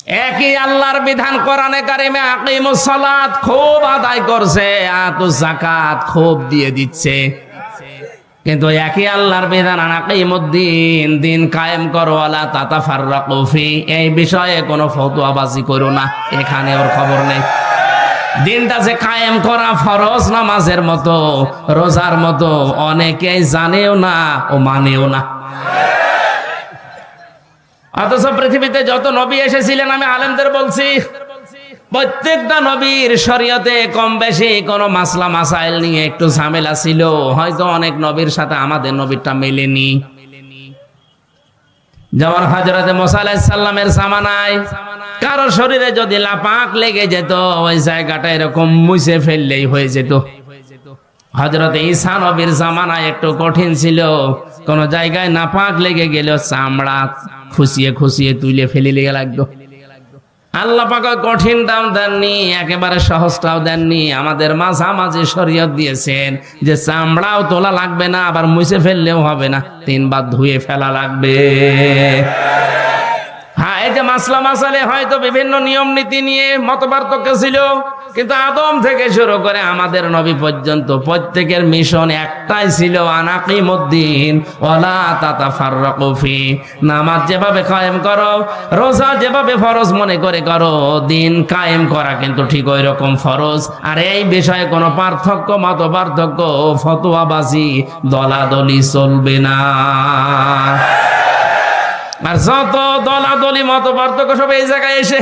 একই আল্লাহর বিধান কোরআনে কারিমে আকিমুস সালাত খুব আদায় করছে, আতুজ যাকাত খুব দিয়ে দিচ্ছে, কিন্তু একই আল্লাহর বিধান আকিমুদ্দিন, দিন কায়েম করো, ওয়ালা তাতাফাররাকু ফি, এই বিষয়ে কোনো ফতোয়াবাজি করো না, এখানে ওর খবর নেই। দিনটা যে কায়েম করা ফরজ নামাজের মতো, রোজার মতো, অনেকেই জানেও না ও মানেও না। অথচ পৃথিবীতে যত নবী এসেছিলেন, আমি আলেমদের বলছি, প্রত্যেকটা নবীর শরীয়তে কম বেশি কোনো মাসলা মাসাইল নিয়ে একটু ঝামেলা ছিল, হয়তো অনেক নবীর সাথে আমাদের নবীরটা মেলেনি। যেমন হযরত মুসা আলাইহিস সালামের জামানায় কারো শরীরে যদি লাপাক লেগে যেত, ওই জায়গাটা এরকম মুছে ফেললেই হয়ে যেত। হযরত ঈসা নবীর জামানায় একটু কঠিন ছিল, কোন জায়গায় নাপাক লেগে গেল চামড়া খুশিয়ে খুশিয়ে তুলে ফেলে লেগে লাগতো। আল্লাহ পাক কঠিনটাও দেননি, একেবারে সহজটাও দেননি, আমাদের মাঝামাঝি শরীয়ত দিয়েছেন যে চামড়াও তোলা লাগবে না, আবার মুছে ফেললেও হবে না, 3 বার ধুয়ে ফেলা লাগবে। হ্যাঁ, এই যে মাসলা মাসালে হয়তো বিভিন্ন নিয়ম নীতি নিয়ে মতপার্থক্য ছিল, কিন্তু আদম থেকে শুরু করে আমাদের নবী পর্যন্ত প্রত্যেকের মিশন একটাই ছিল, আনাকিমুদ্দিন ওয়ালা তাতাফাররাকু ফি, নামাজ যেভাবে কায়েম করো, রোজা যেভাবে ফরজ মনে করে করো, দিন কায়েম করা কিন্তু ঠিক ওই রকম ফরজ। আর এই বিষয়ে কোনো পার্থক্য, মত পার্থক্য, ফতোয়াবাজি, দলাদলি চলবে না। আর যত দলাদলি মত পার্থক্য সব এই জায়গায় এসে,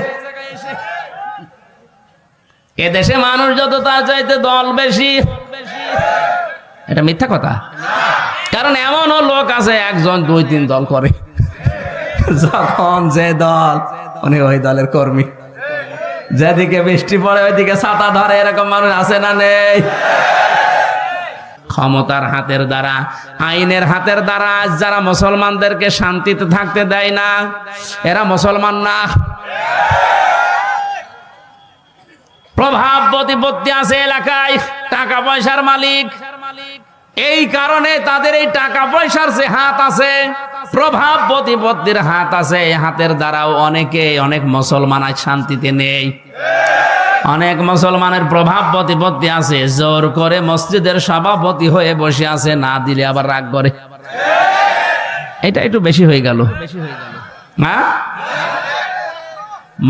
এদেশে মানুষ যত তার চাইতে দল বেশি, এটা মিথ্যা কথা। কারণ এমনও লোক আছে 1 2 3 দল করে, যখন যে দল উনি ওই দলের কর্মী, যেদিকে বৃষ্টি পড়ে ওইদিকে ছাতা ধরে, এরকম মানুষ আছে না নেই? ক্ষমতার হাতের দ্বারা, আইনের হাতের দ্বারা যারা মুসলমানদেরকে শান্তিতে থাকতে দেয় না, এরা মুসলমান না। প্রভাব প্রতিপত্তি আছে এলাকায়, টাকা পয়সার মালিক, এই কারণে তাদের এই টাকা পয়সার যে হাত আছে, প্রভাব প্রতিপত্তির হাত আছে, এই হাতের দ্বারাও অনেক মুসলমান আজ শান্তিতে নেই। অনেক মুসলমানের প্রভাব প্রতিপত্তি আছে, জোর করে মসজিদের সভাপতি হয়ে বসে আছে, না দিলে আবার রাগ করে। এটা একটু বেশি হয়ে গেল। হ্যাঁ,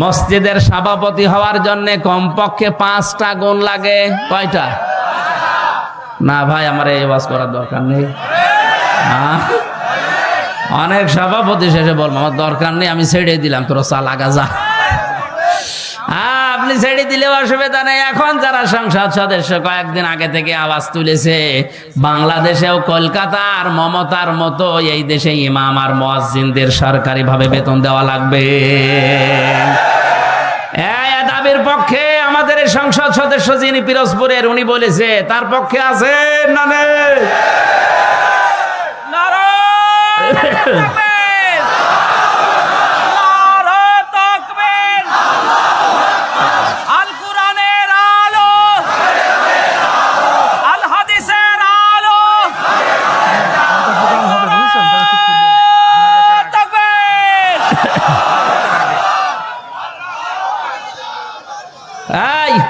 মসজিদের সভাপতি হওয়ার জন্য কমপক্ষে 5টা গুণ লাগে। কয়টা? না ভাই, আমার এই ওয়াজ করার দরকার নেই। অনেক সভাপতি শেষে বলবো আমার দরকার নেই, আমি ছেড়ে দিলাম, তোর চা লাগা যা। আপনি ছেড়ে দিলেও অসুবিধা নেই। এখন যারা সংসদ সদস্য কয়েকদিন আগে থেকে আওয়াজ তুলেছে, বাংলাদেশেও কলকাতার মমতার মতো এই দেশে ইমাম আর মুয়াজ্জিনদের সরকারি ভাবে বেতন দেওয়া লাগবে। এই দাবির পক্ষে আমাদের এই সংসদ সদস্য যিনি পিরোজপুরের, উনি বলেছে, তার পক্ষে আছে না নেই?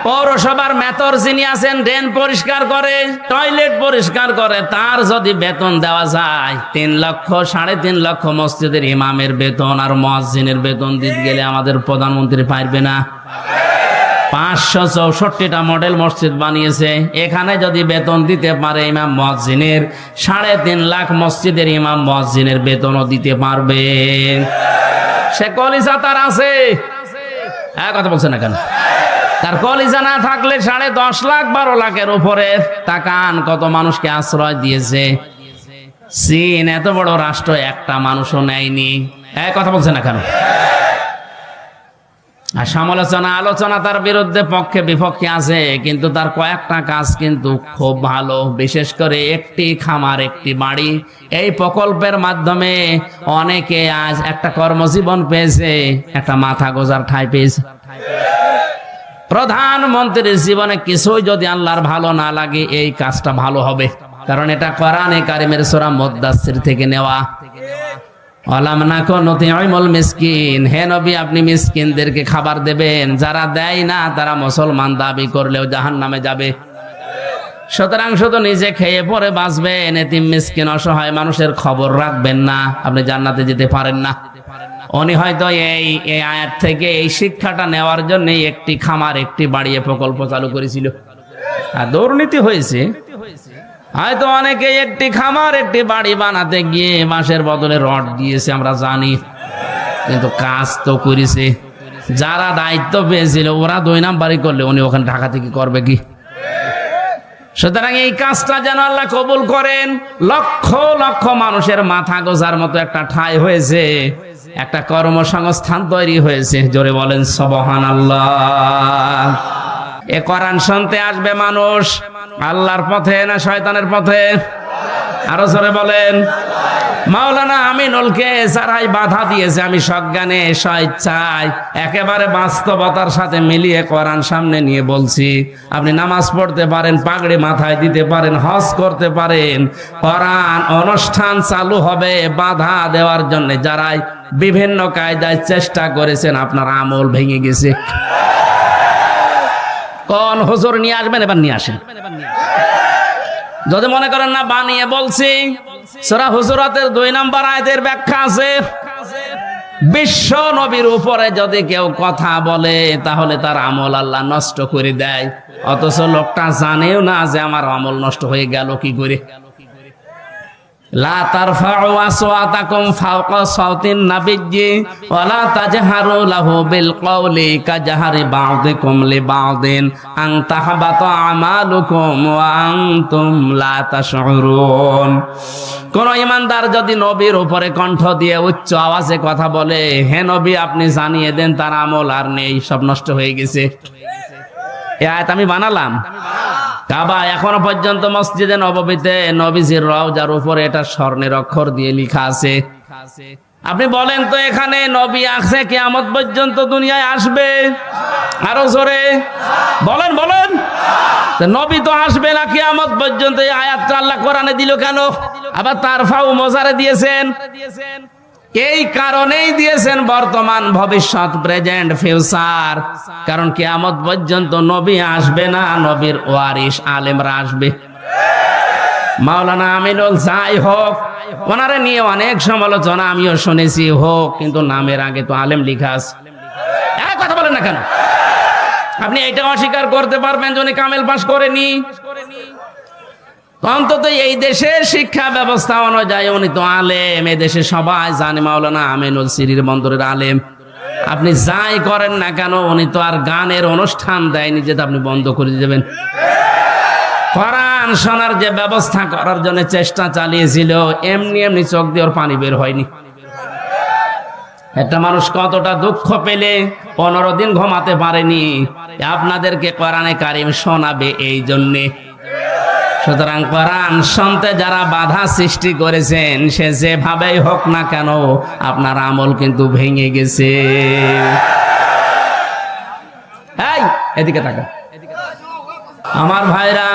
পৌরসভার মেয়র যিনি আছেন, ড্রেন পরিষ্কার করে, টয়লেট পরিষ্কার করে, তার যদি বেতন দেওয়া যায় 3 লক্ষ 3.5 লক্ষ, মসজিদের ইমামের বেতন আর মুয়াজ্জিনের বেতন দিতে গেলে আমাদের প্রধানমন্ত্রী পারবে না। 564টা মডেল মসজিদ বানিয়েছে, এখানে যদি বেতন দিতে পারে ইমাম মুয়াজ্জিনের, 3.5 লাখ মসজিদের ইমাম মুয়াজ্জিনের বেতনও দিতে পারবে। সে কলিজা তার আছে, কথা বলছে না কেন? তার কলিজা না থাকলে 10.5 লাখ 12 লাখের উপরে, তাকান কত মানুষকে আশ্রয় দিয়েছে। চীন এত বড় রাষ্ট্র, একটা মানুষও নেয়নি। কথা বলছে না কেন? আর সমালোচনা আলোচনা তার বিরুদ্ধে পক্ষে বিপক্ষে আছে, কিন্তু তার কয়েকটা কাজ কিন্তু খুব ভালো। বিশেষ করে একটি খামার একটি বাড়ি, এই প্রকল্পের মাধ্যমে অনেকে আজ একটা কর্মজীবন পেয়েছে, একটা মাথা গোজার ঠাঁই পেয়েছে। প্রধানমন্ত্রীর জীবনে কিছুই যদি আল্লাহর ভালো না লাগে, এই কাজটা ভালো হবে, কারণ এটা কোরআনে কারিমের সূরা মুদ্দাসসির থেকে নেওয়া। ওয়ালাম নাকুন নুতি'মুল মিসকিন, হে নবী আপনি মিসকিনদেরকে খাবার দেবেন, যারা দেয় না তারা মুসলমান দাবি করলেও জাহান্নামে যাবে। সুতরাং শুধু নিজে খেয়ে পরে বাঁচবেন, এতিম মিসকিন অসহায় মানুষের খবর রাখবেন না, আপনি জান্নাতে যেতে পারেন না। উনি হয়তো এই আয়াত থেকে এই শিক্ষাটা নেওয়ার জন্য একটি খামার একটি বাড়িয়ে প্রকল্প চালু করেছিল। আর দুর্নীতি হয়েছে, হয়তো অনেকে একটি খামার একটি বাড়ি বানাতে গিয়ে বাঁশের বদলে রড দিয়েছে, আমরা জানি, কিন্তু কাজ তো করেছে। যারা দায়িত্ব পেয়েছিল ওরা 2 নাম্বারই করলে উনি ওখানে ঢাকা থেকে করবে কি? সুতরাং এই কাজটা যেন আল্লাহ কবুল করেন। লক্ষ লক্ষ মানুষের মাথা গোজার মতো একটা ঠাঁই হয়েছে, একটা কর্মসংস্থান তৈরি হয়েছে। জোরে বলেন সুবহানাল্লাহ। এ কোরআন শুনতে আসবে মানুষ আল্লাহর পথে না শয়তানের পথে? আরো জোরে বলেন। মাওলানা আমিনুলকে যারাই বাধা দিয়েছে, আমি সজ্ঞানে স্বেচ্ছায় একেবারে বাস্তবতার সাথে মিলিয়ে কোরআন সামনে নিয়ে বলছি, আপনি নামাজ পড়তে পারেন, পাগড়ি মাথায় দিতে পারেন, হজ করতে পারেন, কোরআন অনুষ্ঠান চালু হবে বাধা দেওয়ার জন্য যারাই বিভিন্ন কায়দায় চেষ্টা করেছেন, আপনার আমল ভেঙে গেছে। কোন হুজুর নিয়ে আসবেন? এবার নিয়ে আসেন। যদি মনে করেন না বানিয়ে বলছি, সূরা হুজুরাতের 2 নম্বর আয়াতের ব্যাখ্যা আছে। বিশ্ব নবীর উপরে যদি কেউ কথা বলে তাহলে তার আমল আল্লাহ নষ্ট করে দেয়, অথচ লোকটা জানেও না যে আমার আমল নষ্ট হয়ে গেল কি করে। লা তারফাউ আসওয়াতাকুম ফাওকা সাওতিন নাবিয়্যি ওয়া লা তাজহারু লাহু বিল কওলি কাজহারি বা'দিকুম লিবা'দিন আন তাহবাতা আমালুকুম ওয়া আনতুম লা তাশউরুন। কোন ইমানদার যদি নবীর উপরে কণ্ঠ দিয়ে উচ্চ আওয়াজে কথা বলে, হে নবী আপনি জানিয়ে দেন তার আমল আর নেই, সব নষ্ট হয়ে গেছে। এই আয়াত আমি বানালাম। কাবা এখনো পর্যন্ত মসজিদে নববীতে নবীজির রওজার উপরে এটা স্বর্ণের অক্ষর দিয়ে লেখা আছে। আপনি বলেন তো এখানে নবী আছে কিয়ামত পর্যন্ত দুনিয়ায় আসবে? আরো জোরে বলেন বলেন। তো নবী তো আসবে না কিয়ামত পর্যন্ত, এই আয়াতটা আল্লাহ কোরআনে দিল কেন? আবার তারফাউ মোজারে দিয়েছেন, এই কারণেই দিয়েছেন বর্তমান ভবিষ্যৎ প্রেজেন্ট ফিউচার, কারণ কিয়ামত পর্যন্ত নবী আসবে না, নবীর ওয়ারিস আলেমরা আসবে। মাওলানা আমিনুল যাই হোক, ওনারে নিয়ে অনেক সমালোচনা আমিও শুনেছি হোক, কিন্তু নামের আগে তো আলেম লেখা আছে। কথা বলেন না কেন? আপনি এটা অস্বীকার করতে পারবেন যে উনি কামেল পাস করেনি? অন্তত এই দেশের শিক্ষা ব্যবস্থা অনুযায়ী উনি তো আলেম, এই দেশে সবাই জানে মাওলানা আমিনুল সিরির বন্দরের আলেম। আপনি যাই করেন না কেন উনি তো আর গানের অনুষ্ঠান দেয়নি যে আপনি বন্ধ করে দেবেন। কোরআন শোনার যে ব্যবস্থা করার জন্য চেষ্টা চালিয়েছিল, এমনি এমনি চোখ দিয়ে ওর পানি বের হয়নি। একটা মানুষ কতটা দুঃখ পেলে 15 দিন ঘুমাতে পারেনি, আপনাদেরকে কোরআনে কারিম শোনাবে এই জন্যে। সুতরাং কোরআন শুনতে যারা বাধা সৃষ্টি করেছেন, সে যেভাবেই হোক না কেন আপনার আমল কিন্তু ভেঙে গেছে। এই এদিকে তাকা আমার ভাইরা,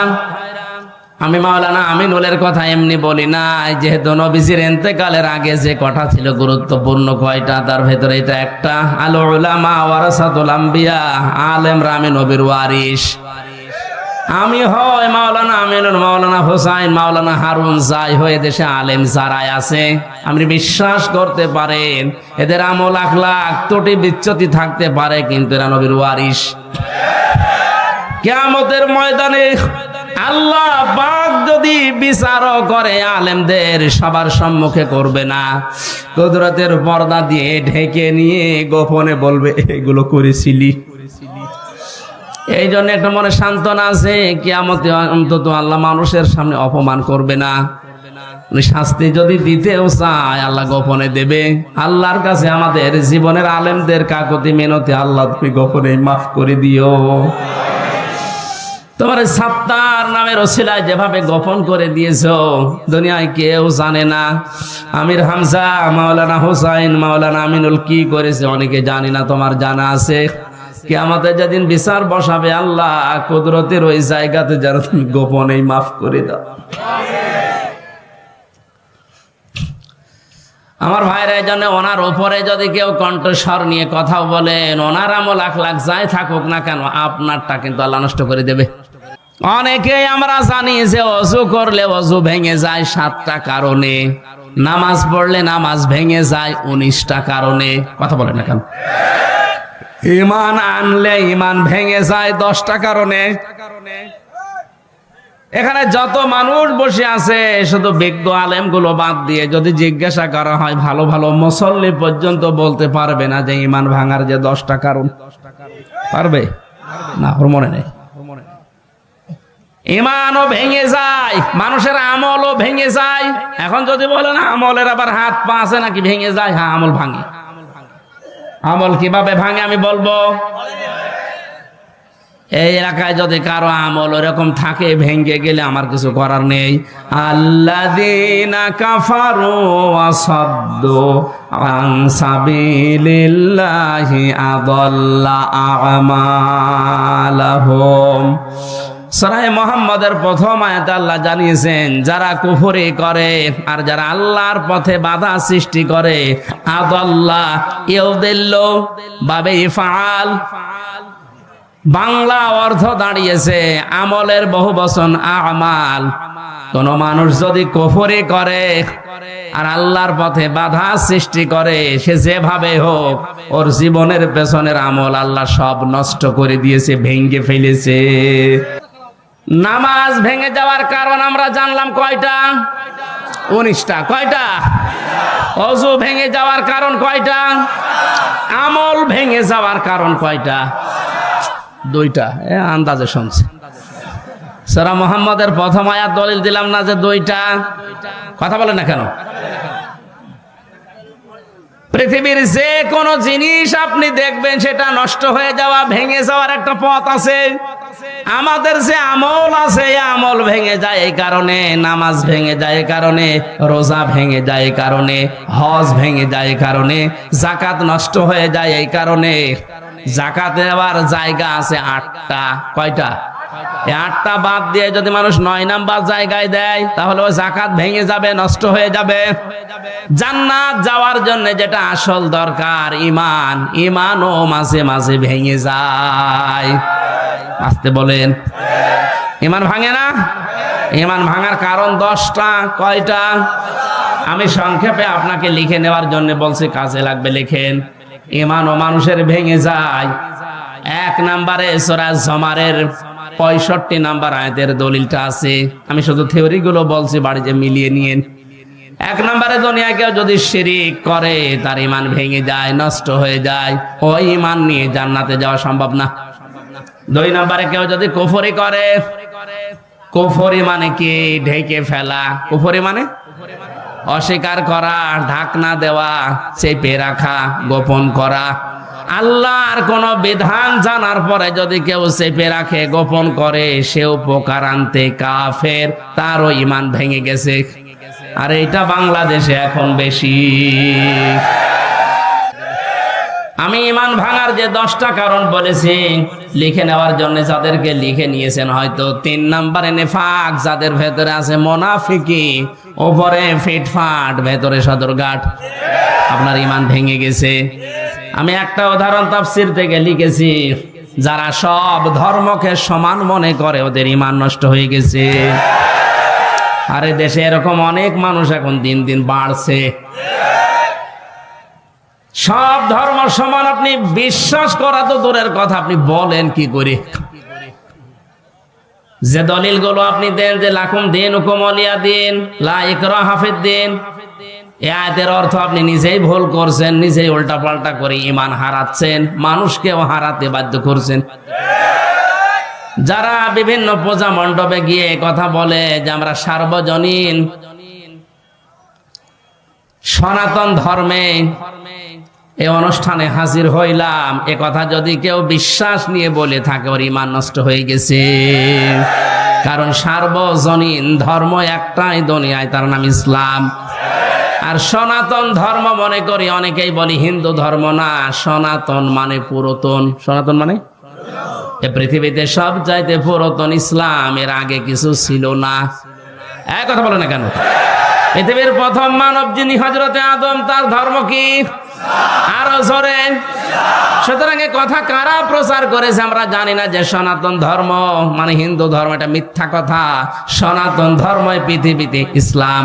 আমি মাওলানা আমিনুলের কথা এমনি বলি না, যেহেতু নবীজির ইন্তেকালের আগে যে কথা ছিল গুরুত্বপূর্ণ কয়টা, তার ভেতরে এটা একটা। আল উলামা ওয়ারাসাতুল আম্বিয়া, আলেমরা আমি নবীর ওয়ারিস। আমি হয় মাওলানা আমিনুল, মাওলানা হোসাইন, মাওলানা হারুন, যাই হয়ে দেশে আলেম যারাই আছে, আপনি বিশ্বাস করতে পারেন এদের আমল আখলাক ত্রুটি বিচ্যুতি থাকতে পারে, কিন্তু এরা নবীর ওয়ারিস। কিয়ামতের ময়দানে আল্লাহ পাক যদি বিচারও করে, আলেমদের সবার সম্মুখে করবে না, কুদরতের পর্দা দিয়ে ঢেকে নিয়ে গোপনে বলবে এগুলো করেছিলি। এই জন্য একটা মনে সান্ত্বনা আছে, কিয়ামতে অন্তত আল্লাহ মানুষের সামনে অপমান করবে না। শাস্তি যদি দিতেও চায় আল্লাহ গোপনে দেবে। আল্লাহর কাছে আমাদের জীবনের আলেমদের কাকুতি মিনতি, আল্লাহ তুমি গোপনে মাফ করে দিও। তোমার সাত্তার নামের ওসিলায় যেভাবে গোপন করে দিয়েছো, দুনিয়ায় কেউ জানে না। আমির হামজা, মাওলানা হোসাইন, মাওলানা আমিনুল কি করেছে অনেকে জানি না, তোমার জানা আছে। কিয়ামতে যেদিন বিচার বসাবে, আল্লাহ কুদরতের ওই জায়গাতে যেন তুমি গোপনেই মাফ করে দাও। আমার ভাইরা, এই জন্য ওনার উপরে যদি কেউ কণ্ঠস্বর নিয়ে কথা বলেন, ওনার আমল লাখ লাখ যাই থাকুক না কেন, আপনারটা কিন্তু আল্লাহ নষ্ট করে দেবে। অনেকেই আমরা জানি যে অজু করলে অজু ভেঙে যায় 7টা কারণে, নামাজ পড়লে নামাজ ভেঙে যায় 19টা কারণে। কথা বলে না কেন? ঈমান আনলে ঈমান ভেঙে যায় 10টা কারণে। এখানে যত মানুষ বসে আছে শুধু বিজ্ঞ আলেম গুলো বাদ দিয়ে যদি জিজ্ঞাসা করা হয়, ভালো ভালো মুসল্লি পর্যন্ত বলতে পারবে না যে ঈমান ভাঙার যে 10টা কারণ। পারবে না? ওর মনে নেই। ঈমানও ভেঙে যায়, মানুষের আমলও ভেঙে যায়। এখন যদি বলেন আমলের আবার হাত পা আছে নাকি ভেঙে যায়, হ্যাঁ আমল ভাঙে। আমল কিভাবে ভাঙে আমি বলবো। এই এলাকায় যদি কারো আমল এরকম থাকে, ভেঙে গেলে আমার কিছু করার নেই। আল্লাযীনা কাফারু ওয়া সাদ্দু আন সাবিলিল্লাহি আযাল্লা আমালাহুম। সূরা মুহাম্মাদের প্রথম আয়াতে আল্লাহ জানিয়েছেন, যারা কুফরি করে আর যারা আল্লাহর পথে বাধা সৃষ্টি করে, আযাল্লা ইউদিল্লু বাবে ইফআল, বাংলা অর্থ দাঁড়িয়েছে আমলের বহুবচন আমাল। কোন মানুষ যদি কুফরি করে আর আল্লাহর পথে বাধা সৃষ্টি করে, সে যেভাবে হোক ওর জীবনের পেছনের আমল আল্লাহ সব নষ্ট করে দিয়েছে, ভেঙে ফেলেছে। নামাজ ভেঙে যাওয়ার কারণ আমরা জানলাম কয়টা? 19টা। কয়টা? ওযু ভেঙে যাওয়ার কারণ কয়টা? আমল ভেঙে যাওয়ার কারণ কয়টা? 2টা। আন্দাজে শুনছে। সূরা মুহাম্মাদের প্রথম আয়াত দলিল দিলাম না যে 2টা? কথা বলেন না কেন? পৃথিবীর যে কোনো জিনিস আপনি দেখবেন সেটা নষ্ট হয়ে যাওয়া, ভেঙে যাওয়ার একটা পথ আছে। আমাদের যে আমল আছে, আমল ভেঙে যায় এই কারণে, নামাজ ভেঙে যায় এই কারণে, রোজা ভেঙে যায় এই কারণে, হজ ভেঙে যায় এই কারণে, যাকাত নষ্ট হয়ে যায় এই কারণে। যাকাত দেওয়ার জায়গা আছে 8টা। কয়টা? এই 8টা বাদ দিয়ে যদি মানুষ 9 নাম্বার জায়গায় দেয়, তাহলে ওই যাকাত ভেঙে যাবে, নষ্ট হয়ে যাবে। জান্নাত যাওয়ার জন্য যেটা আসল দরকার ঈমান, ঈমানও মাঝে মাঝে ভেঙে যায়। আসতে বলেন। ঈমান ভাঙে না? ঈমান ভাঙার কারণ 10টা। কয়টা? আমি সংক্ষেপে আপনাকে লিখে নেওয়ার জন্য বলছি, কাজে লাগবে লিখেন। ঈমানও মানুষের ভেঙে যায়। 1 নম্বরে সূরা জুমারের 65 নাম্বার আয়াতের দলিলটা আছে। আমি শুধু থিওরি গুলো বলছি, বাড়িতে মিলিয়ে নিয়েন। 1 নম্বরে দুনিয়ায় কেউ যদি শিরিক করে, তার ঈমান ভেঙে যায়, নষ্ট হয়ে যায়। ওই ঈমান নিয়ে জান্নাতে যাওয়া সম্ভব না। 2 নম্বরে কেউ যদি কুফরি করে, কুফরি মানে কি? ঢেকে ফেলা। কুফরি মানে অস্বীকার করা, ঢাকনা দেওয়া, চেপে রাখা, গোপন করা। আল্লাহর কোন বিধান জানার পরে যদি কেউ চেপে রাখে, গোপন করে, সে উপকার আনতে কাফের, তারও ঈমান ভেঙে গেছে। আর এটা বাংলাদেশে এখন বেশি। আমি ঈমান ভাঙার যে 10টা কারণ বলেছি, লিখে নেওয়ার জন্য যাদেরকে লিখে নিয়েছেন, হয়তো 3 নম্বরে নেফাক, যাদের ভেতরে আছে মুনাফিকি, উপরে ফিটফাট, ভেতরে সদরঘাট, আপনার ঈমান ভেঙে গেছে। আমি একটা উদাহরণ তাফসীর থেকে লিখেছি, যারা সব ধর্মকে সমান মনে করে, ওদের ঈমান নষ্ট হয়ে গেছে। আরে দেশে এরকম অনেক মানুষ এখন দিন দিন বাড়ছে। সব ধর্ম সমান আপনি বিশ্বাস করা তো দূরের কথা, আপনি বলেন কি করে? যে দলিলগুলো আপনি দেন যে লাকুম দীনুকুম ওয়ালিয়া দীন, লা ইকরাহা ফিদ্দীন, এই আয়াতের অর্থ আপনি নিজেই ভুল করছেন, নিজেই উল্টাপাল্টা করে ঈমান হারাচ্ছেন, মানুষকেও হারাতে বাধ্য করছেন। যারা বিভিন্ন পূজা মণ্ডপে গিয়ে কথা বলে যে আমরা সার্বজনীন সনাতন ধর্মে এই অনুষ্ঠানে হাজির হইলাম, এ কথা যদি কেউ বিশ্বাস নিয়ে বলে থাকে, ওর ঈমান নষ্ট হয়ে গেছে। কারণ সার্বজনীন ধর্ম একটাই দুনিয়ায়, তার নাম ইসলাম। আর সনাতন ধর্ম মনে করি অনেকেই বলি হিন্দু ধর্ম না, সনাতন মানে পুরাতন। সনাতন মানে এ পৃথিবীতে সব চাইতে পুরাতন ইসলাম, এর আগে কিছু ছিল না। এক কথা বলে না কেন? পৃথিবীর প্রথম মানব যিনি হযরতে আদম, তার ধর্ম কি? আরো জোরে। সুতরাং এই কথা কারা প্রচার করেছে আমরা জানি না, যে সনাতন ধর্ম মানে হিন্দু ধর্ম, এটা মিথ্যা কথা। সনাতন ধর্মই পৃথিবীতে ইসলাম।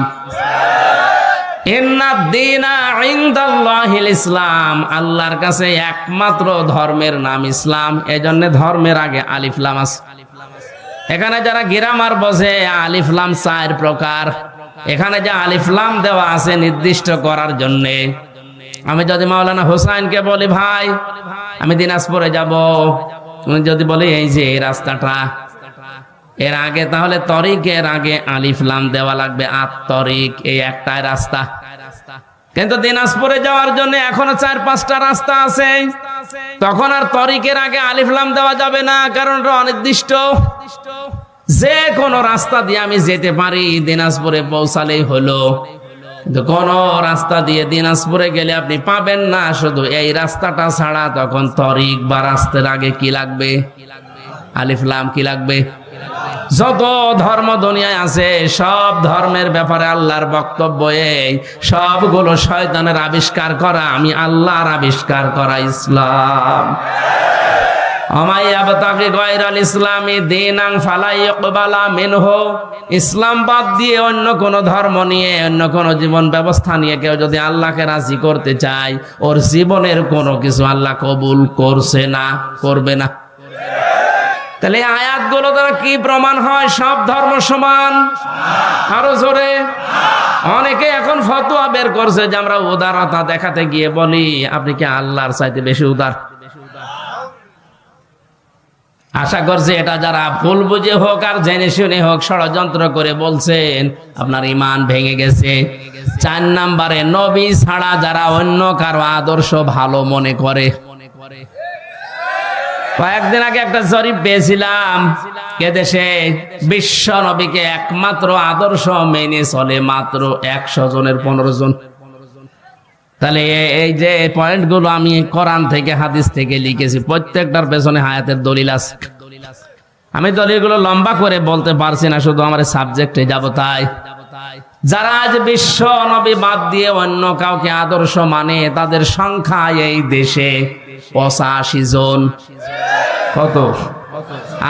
ইসলাম, আল্লাহর কাছে একমাত্র ধর্মের নাম ইসলাম। এজন্য ধর্মের আগে আলিফ লাম আছে। এখানে যারা গ্রামার বোঝে, আলিফ লাম 4 প্রকার। এখানে যে আলিফ লাম দেওয়া আছে নির্দিষ্ট করার জন্য। আমি যদি মাওলানা হোসাইনকে বলি, ভাই আমি দিনাজপুরে যাব, উনি যদি বলে এই যে এই রাস্তাটা, এর আগে তাহলে তরিকের আগে আলিফ লাম দেওয়া লাগবে। তরিক এই একটাই রাস্তা, কিন্তু দিনাজপুরে যাওয়ার জন্য এখনো 4-5টা রাস্তা আছে। তখন আর তরিকের আগে আলিফ লাম দেওয়া যাবে না, কারণ এটা অনির্দিষ্ট। যে কোনো রাস্তা দিয়ে আমি যেতে পারি, দিনাজপুরে পৌঁছালেই হলো। কোন রাস্তা দিয়ে দিনাজপুরে গেলে আপনি পাবেন না, শুধু এই রাস্তাটা ছাড়া। তখন তরিক বা রাস্তার আগে কি লাগবে? আলিফ লাম। কি লাগবে? যত ধর্ম দুনিয়ায় আছে সব ধর্মের ব্যাপারে আল্লাহর বক্তব্য এই, সবগুলো শয়তানের আবিষ্কার করা, আমি আল্লাহর আবিষ্কার করা ইসলাম। ইসলাম বাদ দিয়ে অন্য কোন ধর্ম নিয়ে, অন্য কোন জীবন ব্যবস্থা নিয়ে কেউ যদি আল্লাহকে রাজি করতে চায়, ওর জীবনের কোনো কিছু আল্লাহ কবুল করছে না, করবে না। তাহলে আয়াতগুলো দ্বারা কি প্রমাণ হয়? সব ধর্ম সমান। আরো জোরে। অনেকে এখন ফতোয়া বের করছে যে আমরা উদারতা দেখাতে গিয়ে বলি, আপনি কি আল্লাহর চাইতে বেশি উদার? আশা করছি এটা যারা ভুল বুঝে হোক আর জেনে শুনে হোক ষড়যন্ত্র করে বলছেন, আপনার ঈমান ভেঙে গেছে। 4 নম্বরে, নবী ছাড়া যারা অন্য কারো আদর্শ ভালো মনে করে। কয়েকদিন আগে একটা জরিপ পেয়েছিলাম, এদেশে বিশ্ব নবীকে একমাত্র আদর্শ মেনে চলে মাত্র 100 জনের 15 জন। তাহলে এই যে পয়েন্টগুলো আমি কোরআন থেকে হাদিস থেকে লিখেছি, প্রত্যেকটার পেছনে হায়াতের দলিল আছে। আমি দলিলগুলো লম্বা করে বলতে পারছি না, শুধু আমার সাবজেক্টে যাব। তাই যারা আজ বিশ্ব নবী বাদ দিয়ে অন্য কাউকে আদর্শ মানে, তাদের সংখ্যা এই দেশে 85 জন। কত?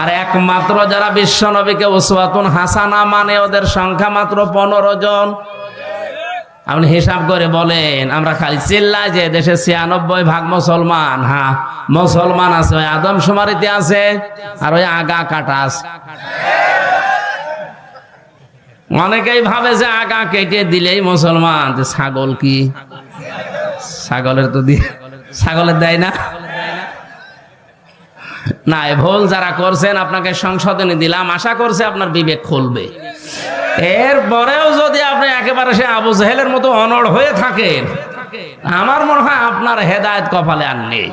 আর একমাত্র যারা বিশ্ব নবীকে উসওয়াতুন হাসানা মানে, ওদের সংখ্যা মাত্র 15 জন। আপনি হিসাব করে বলেন, আমরা খালি চিল্লাই যে দেশে 96% মুসলমান। হ্যাঁ, মুসলমান আছে, ওই আদমশুমারিতে আছে, আর ওই আগা কাটা আছে। অনেকেই ভাবে যে আগা কেটে দিলেই মুসলমান। ছাগল কি? ছাগলের তো দিয়ে, ছাগলের দেয় না। না, ভুল যারা করছেন আপনাকে সংশোধনী দিলাম, আশা করছে আপনার বিবেক খুলবে। এরপরেও যদি আপনি একেবারে সে আবু জেহেলের মতো অনড় হয়ে থাকেন, আমার মনে হয় আপনার হেদায়েত কপালে আর নেই।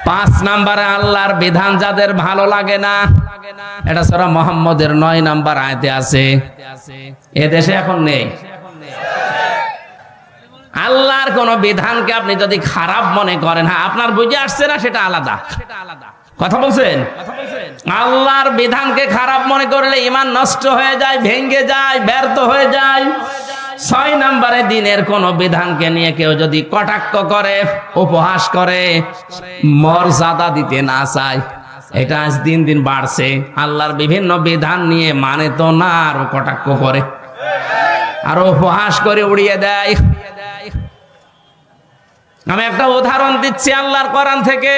5 নম্বরে, আল্লাহর বিধান যাদের ভালো লাগে না, এটা সূরা মুহাম্মদের 9 নম্বর আয়াতে আছে। এদেশে এখন নেই। আল্লাহর কোন বিধানকে আপনি যদি খারাপ মনে করেন, হ্যাঁ আপনার বুঝে আসছে না, সেটা আলাদা কথা বলছেন। আল্লাহর বিধানকে খারাপ মনে করলে ঈমান নষ্ট হয়ে যায়, ভেঙে যায়, ব্যর্থ হয়ে যায়। 6 নম্বরে, দিনের কোন বিধানকে নিয়ে কেউ যদি কটাক্ষ করে, উপহাস করে, মর্যাদা দিতে না চায়, এটা আজ দিন দিন বাড়ছে। আল্লাহর বিভিন্ন বিধান নিয়ে মানে তো না, আর কটাক্ষ করে, আর উপহাস করে উড়িয়ে দেয়। আমি একটা উদাহরণ দিচ্ছি আল্লাহর কোরআন থেকে,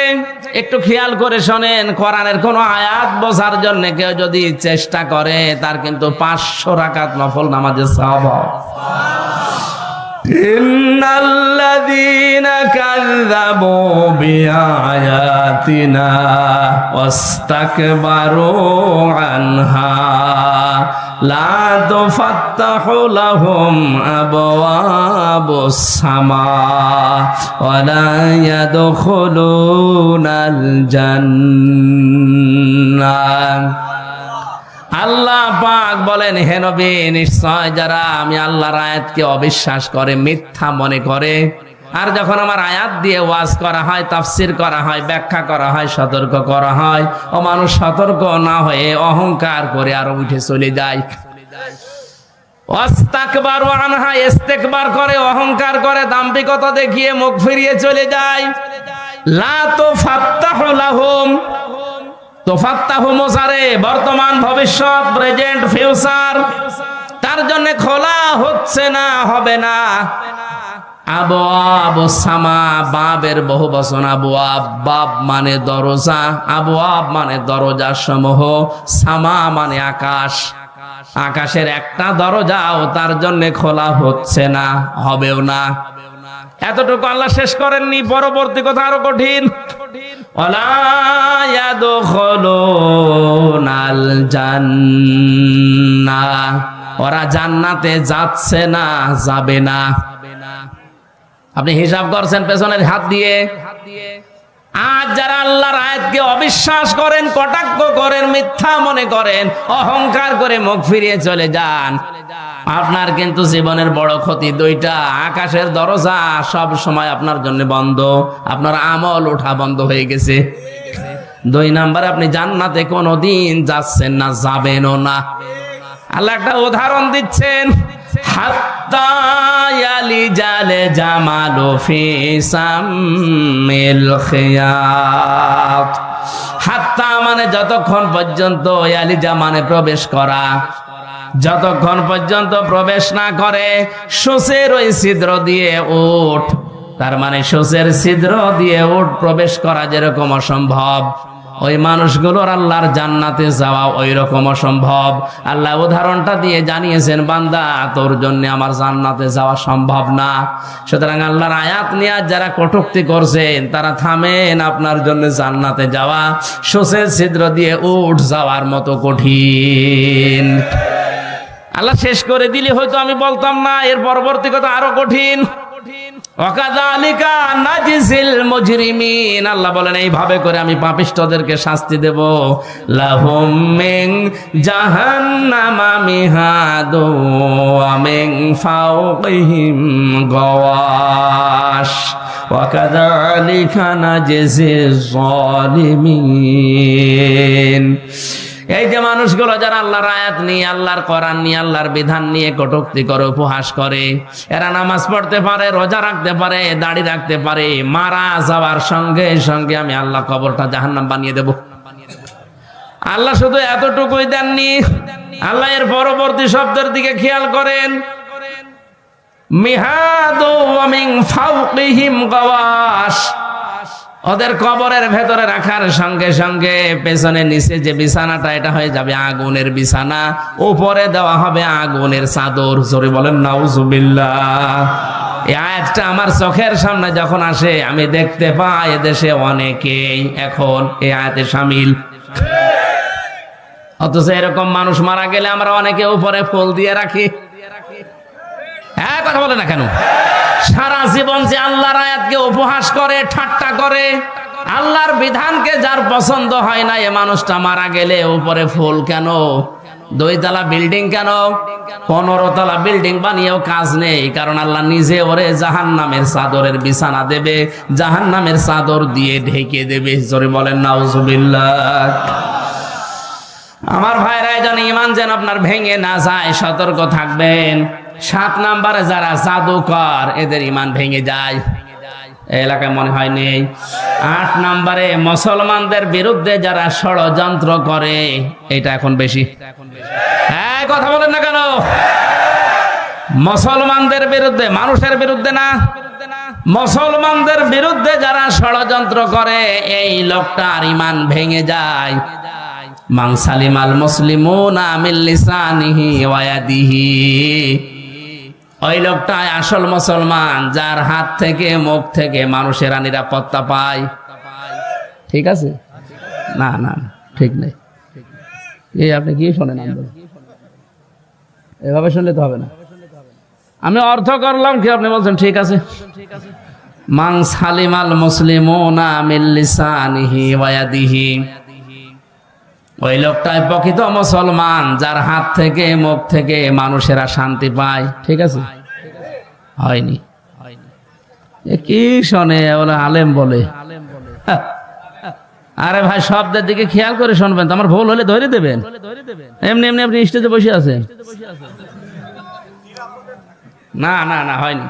একটু খেয়াল করে শোনেন। কোরআনের কোন আয়াত বোঝার জন্য কেউ যদি চেষ্টা করে, তার কিন্তু 500 রাকাত নফল নামাজের সওয়াব হয়। ইন্নাল্লাযীনা কাযযাবু বিআয়াতিনা ওয়াস্তাকবারু আনহা লা তুফাত্তাহু লাহুম আবওয়াবুস সামা ওয়া লা ইয়াদখুলুনাল জান্নাহ। আল্লাহ পাক বলেন, হে নবী, নিশ্চয় যারা আমি আল্লাহর আয়াতকে অবিশ্বাস করে, মিথ্যা মনে করে, আর যখন আমার আয়াত দিয়ে ওয়াজ করা হয়, তাফসীর করা হয়, ব্যাখ্যা করা হয়, সতর্ক করা হয়, ও মানুষ সতর্ক না হয়ে অহংকার করে আরো উঠে চলে যায়। ওয়াস্তাকবারু আনহা, ইস্তেকবার করে, অহংকার করে, দাম্ভিকতা দেখিয়ে মুখ ফিরিয়ে চলে যায়। লা তুফাত্তাহু লাহুম, তুফাত্তাহু মুসারে বর্তমান, ভবিষ্যৎ, প্রেজেন্ট, ফিউচার, তার জন্য খোলা হচ্ছে না, হবে না। আবওয়াব সামা, বাবের বহু বচন আবওয়াব, বাব মানে দরজা, আবওয়াব মানে দরজা সমূহ, সামা মানে আকাশ, আকাশের একটা দরজাও তার জন্য খোলা হচ্ছে না, হবেও না। এতটুকু আল্লাহ শেষ করেননি, পরবর্তী কথা আরো কঠিন। ওয়ালা ইয়াদখুলুনাল জান্নাহ, ওরা জান্নাতে যাচ্ছে না, যাবে না। আপনি হিসাব করছেন পেছনের হাত দিয়ে। আজ যারা আল্লাহর আয়াতকে অবিশ্বাস করেন, কটাক্ষ করেন, মিথ্যা মনে করেন, অহংকার করে মুখ ফিরিয়ে চলে যান, আপনার কিন্তু জীবনের বড় ক্ষতি দুইটা। আকাশের দরজা সব সময় আপনার জন্য বন্ধ, আপনার আমল ওঠা বন্ধ হয়ে গেছে। 2 নাম্বার, আপনি জান্নাতে কোনোদিন যাচ্ছেন না, যাবেনও না। আল্লাহ একটা উদাহরণ দিচ্ছেন, হাত্তা ইয়ালিজাল জামালু ফি সামিল খিয়াত। হাত্তা মানে যতক্ষণ পর্যন্ত, ইয়ালিজা মানে প্রবেশ করা, যতক্ষণ পর্যন্ত প্রবেশ না করে সূচের ওই ছিদ্র দিয়ে উট, তার মানে সূচের ছিদ্র দিয়ে উট প্রবেশ করা যেরকম অসম্ভব, ওই মানুষগুলোর আল্লাহর জান্নাতে যাওয়া ওই রকম অসম্ভব। আল্লাহ উদাহরণটা দিয়ে জানিয়েছেন, বান্দা তোর জন্য আমার জান্নাতে যাওয়া সম্ভব না। সুতরাং আল্লাহর আয়াত নিয়ে যারা কটূক্তি করছেন, তারা থামেন, আপনার জন্য জান্নাতে যাওয়া সূচের ছিদ্র দিয়ে উট যাওয়ার মতো কঠিন। আল্লাহ শেষ করে দিলে হয়তো আমি বলতাম না, এর পরবর্তী কথা আরো কঠিন। ওয়াকাযালিকা নাজিসিল মুজরিমিন, আল্লাহ বলেন এইভাবে করে আমি পাপিষ্ঠদেরকে শাস্তি দেব। লাহুম মিন জাহান্নামা মিহাদু ওয়া মিন ফাওকিহিম গাওয়াশ ওয়াকাযালিকা নাজিসিজ যালিমিন। এই যে মানুষগুলো যারা আল্লাহর আয়াত নিয়ে, আল্লাহর কোরআন নিয়ে, আল্লাহর বিধান নিয়ে কটূক্তি করে, উপহাস করে, এরা নামাজ পড়তে পারে, রোজা রাখতে পারে, দাড়ি রাখতে পারে, মারা যাওয়ার সঙ্গে সঙ্গে আমি আল্লাহ কবরটা জাহান্নাম বানিয়ে দেব। আল্লাহ শুধু এতটুকুই দেননি, আল্লাহ এর পরবর্তী শব্দের দিকে খেয়াল করেন, মিহাদু ওয়া মিন ফাওকিহিম গাওয়াশ, ওদের কবরের ভেতরে রাখার সঙ্গে সঙ্গে পেছনে নিচে যে বিছানাটা, এটা হয়ে যাবে আগুনের বিছানা, উপরে দেওয়া হবে আগুনের চাদর। জোরে বলেন নাউজুবিল্লাহ। এই আয়াতটা আমার চোখের সামনে যখন আসে, আমি দেখতে পাই এদেশে অনেকেই এখন এই আয়াতে শামিল। অথচ এরকম মানুষ মারা গেলে আমরা অনেকে উপরে ফুল দিয়ে রাখি। হ্যাঁ, কথা বলে না কেন? সারা জীবন যে আল্লাহর আয়াতকে উপহাস করে, ঠাট্টা করে, আল্লাহর বিধানকে যার পছন্দ হয় না, এ মানুষটা মারা গেলে উপরে ফুল কেন? 2 তলা বিল্ডিং কেন? 15 তলা বিল্ডিং বানিয়েও কাজ নেই, কারণ আল্লাহ নিজে ওরে জাহান্নামের চাদরের বিছানা দেবে, জাহান্নামের চাদর দিয়ে ঢেকে দেবে। জোরে বলেন নাউজুবিল্লাহ। আমার ভাইরা, যেন ঈমান যেন আপনার ভেঙে না যায়, সতর্ক থাকবেন। 7 নাম্বারে যারা জাদুকর, এদের ঈমান ভেঙে যায়, এলাকায় মনে হয় নেই। 8 নাম্বারে মুসলমানদের বিরুদ্ধে যারা ষড়যন্ত্র করে, এটা এখন বেশি। হ্যাঁ, কথা বলেন না কেন? মুসলমানদের বিরুদ্ধে, মানুষের বিরুদ্ধে না, মুসলমানদের বিরুদ্ধে যারা ষড়যন্ত্র করে, এই লোকটার ঈমান ভেঙে যায়। মান সালিমাল মুসলিমুনা মিন লিসানিহি ওয়া ইয়াদিহি, ওই লোকটাই আসল মুসলমান, যার হাত থেকে, মুখ থেকে মানুষেরা নিরাপত্তা পায়। ঠিক আছে? না না, ঠিক নেই। এই আপনি কি শোনেন? এভাবে শুনলে তো হবে না। আমি অর্থ করলাম কি, আপনি বলছেন ঠিক আছে। মান সালিমাল মুসলিমুনা মিন লিসানিহি ওয়া ইয়াদিহি, ওই লোকটাই প্রকৃত মুসলমান, যার হাত থেকে, মুখ থেকে মানুষেরা শান্তি পায়। ঠিক আছে? হয়নি। কি শোনে ওরা, আলেম বলে। আরে ভাই, শব্দের দিকে খেয়াল করে শুনবেন, আমার ভুল হলে ধরে দেবেন। এমনি এমনি আপনি স্টেজে বসে আছেন। না না না, হয়নি।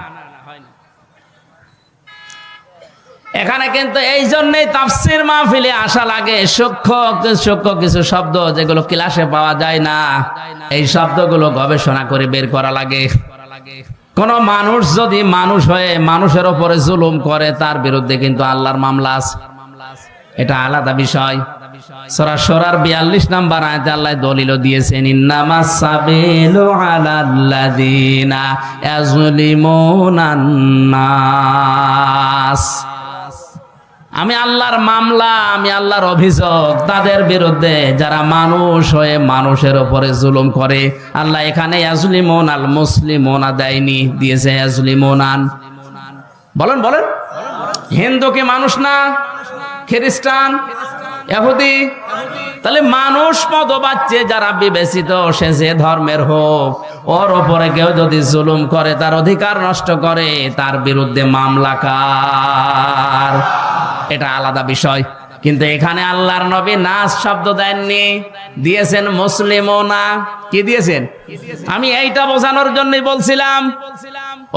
এখানে কিন্তু এই জন্যই তাফসীর মাহফিলে আসা লাগে, সূক্ষ্ম কিছু শব্দ যেগুলো ক্লাসে পাওয়া যায় না, এই শব্দগুলো গবেষণা করে বের করা লাগে। কোন মানুষ যদি মানুষ হয়ে মানুষের উপরে জুলুম করে, তার বিরুদ্ধে কিন্তু আল্লাহর মামলা আছে, এটা আলাদা বিষয়। সূরা শুরার 42 নম্বর আয়াতে আল্লাহ দলিল দিয়েছেন, ইন্নামাস সাবিলু আলাল্লাযিনা ইয়াজলিমুনান নাস। আমি আল্লাহর মামলা, আমি আল্লাহর অভিযোগ তাদের বিরুদ্ধে যারা মানুষ হয়ে মানুষের উপরে জুলুম করে। আল্লাহ এখানে ইয়াজলিমুন আল মুসলিমুনা দেয়নি, দিয়েছে ইয়াজলিমুনান। বলেন বলেন, হিন্দু কি মানুষ না? খ্রিস্টান, ইহুদি? তাহলে মানুষ পদবাচ্যে যারা বিবেচিত, সে যে ধর্মের হোক, ওর উপরে কেউ যদি জুলুম করে, তার অধিকার নষ্ট করে, তার বিরুদ্ধে মামলা কার? এটা আলাদা বিষয়। কিন্তু এখানে আল্লাহর নবী নাস শব্দ দেননি, দিয়েছেন মুসলিমুনা। কি দিয়েছেন? আমি এইটা বোঝানোর জন্যই বলছিলাম,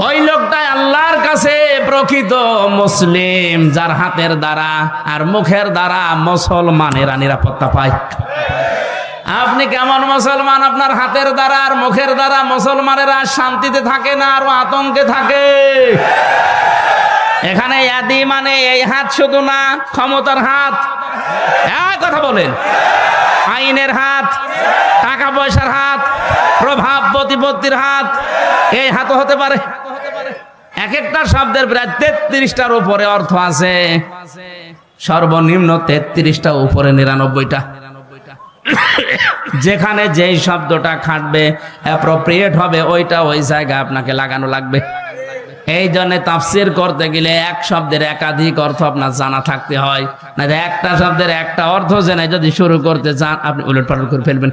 ওই লোকটাই আল্লাহর কাছে প্রকৃত মুসলিম, যার হাতের দ্বারা আর মুখের দ্বারা মুসলমানেরা নিরাপত্তা পায়। আপনি কেমন মুসলমান? আপনার হাতের দ্বারা আর মুখের দ্বারা মুসলমানেরা শান্তিতে থাকে না, আর আতঙ্কে থাকে। এখানে ইয়াদি মানে এই হাত শুধু না, ক্ষমতার হাত, কথা বলেন, আইনের হাত, টাকা পয়সার হাত, প্রভাব প্রতিপত্তির হাত, এই হাতও হতে পারে। এক একটা শব্দের প্রায় 33টার উপরে অর্থ আছে, সর্বনিম্ন 33টা, উপরে 99টা। যেখানে যেই শব্দটা খাটবে, অ্যাপ্রোপ্রিয়েট হবে, ওইটা ওই জায়গায় আপনাকে লাগানো লাগবে। এই জন্য তাফসীর করতে গেলে এক শব্দের একাধিক অর্থ আপনার জানা থাকতে হয়, না একটা শব্দের একটা অর্থ জেনে যদি শুরু করতে চান, আপনি উলটপালট করে ফেলবেন।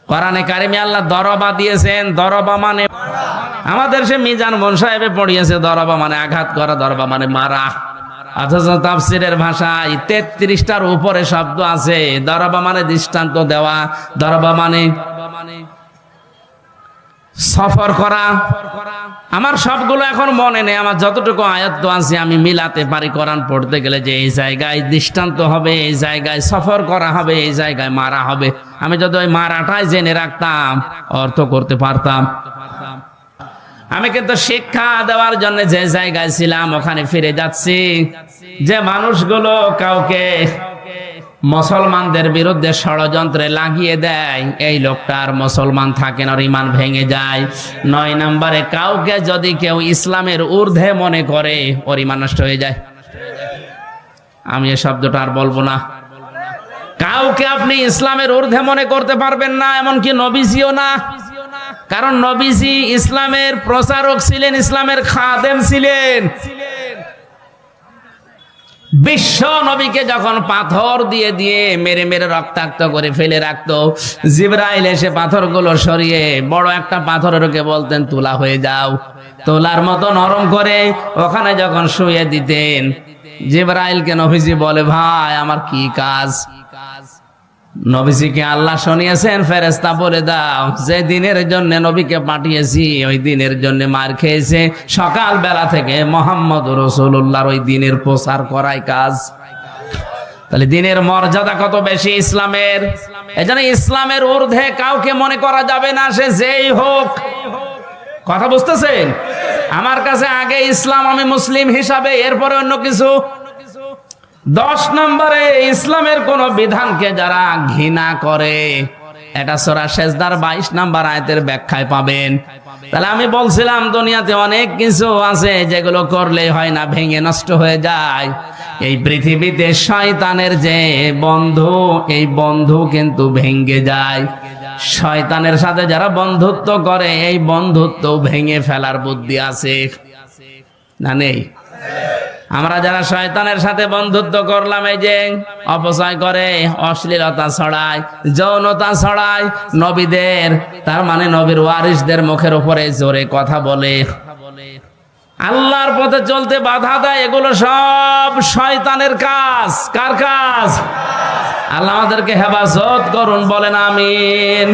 কোরআনে কারিমে আল্লাহ দরবা দিয়েছেন, দরবা মানে আমাদের সে মিজান মন সাহেবে পড়িয়েছে, দরবা মানে আঘাত করা, দরবা মানে মারা। অথচ তাফসীরের ভাষায় 33টার উপরে শব্দ আছে। দরবা মানে দৃষ্টান্ত দেওয়া, দরবা মানে সফর করা। আমার সবগুলো এখন মনে নেই, আমার যতটুকু আয়াত আছে আমি মিলাতে পারি কোরআন পড়তে গেলে, যে এই জায়গায় দৃষ্টান্ত হবে, এই জায়গায় সফর করা হবে, এই জায়গায় মারা হবে। আমি যদি ওই মারাটাই জেনে রাখতাম, অর্থ করতে পারতাম। আমি কিন্তু শিক্ষা দেওয়ার জন্য যে জায়গায় ছিলাম ওখানে ফিরে যাচ্ছি। যে মানুষগুলো কাউকে মুসলমানদের বিরুদ্ধে ষড়যন্ত্রে লাগিয়ে দেয়, এই লোকটার মুসলমান থাকে না, ঈমান ভেঙে যায়। 9 নম্বরে, কাউকে যদি কেউ ইসলামের ঊর্ধ্বে মনে করে, ওর ঈমান নষ্ট হয়ে যায়। আমি এই শব্দটা আর বলবো না। কাউকে আপনি ইসলামের ঊর্ধ্বে মনে করতে পারবেন না, এমনকি নবীজিও না। কারণ নবীজি ইসলামের প্রচারক ছিলেন, ইসলামের খাদেম ছিলেন। বিশ্ব নবীকে যখন পাথর দিয়ে দিয়ে মেরে মেরে রক্তাক্ত করে ফেলে রাখতো, জিবরাইল এসে পাথরগুলো সরিয়ে বড় একটা পাথরেরকে বলতেন তুলা হয়ে যাও, তোলার মতো নরম করে ওখানে যখন শুয়ে দিতেন, জিবরাইলকে নবীজি বলে, ভাই আমার কি কাজ? নবীজিকে আল্লাহ শুনিয়েছেন, ফেরেশতা বলে দাও যে দিনের জন্য নবীকে পাঠিয়েছি, ওই দিনের জন্য মার খেয়েছে। সকাল বেলা থেকে মোহাম্মদ রাসূলুল্লাহর ওই দিনের প্রচার করাই কাজ। তাহলে দিনের মর্যাদা কত বেশি ইসলামের। এজন্য ইসলামের ঊর্ধ্বে কাউকে মনে করা যাবে না, সে যেই হোক। কথা বুঝতেছেন? আমার কাছে আগে ইসলাম, আমি মুসলিম হিসাবে, এরপরে অন্য কিছু। 10 নম্বরে, ইসলামের কোন বিধানকে যারা ঘৃণা করে, এটা সূরা সেজদার 22 নম্বর আয়াতের ব্যাখ্যায় পাবেন। তাহলে আমি বলছিলাম দুনিয়াতে অনেক কিছু আছে যেগুলো করলে হয় না, ভেঙে নষ্ট হয়ে যায়। এই পৃথিবীতে শয়তানের যে বন্ধু, এই বন্ধু কিন্তু ভেঙে যায়। শয়তানের সাথে যারা বন্ধুত্ব করে, এই বন্ধুত্ব ভেঙে ফেলার বুদ্ধি আছে না নেই? আমরা যারা শয়তানের সাথে বন্ধুত্ব করলাম, এই যে অপচয় করে, অশ্লীলতা ছড়ায়, যৌনতা ছড়ায়, নবীদের, তার মানে নবীর ওয়ারিসদের মুখের উপরে জোরে কথা বলে, আল্লাহর পথে চলতে বাধা দেয়, এগুলো সব শয়তানের কাজ। কার কাজ? আল্লাহ আমাদেরকে হেফাজত করুন, বলেন আমিন।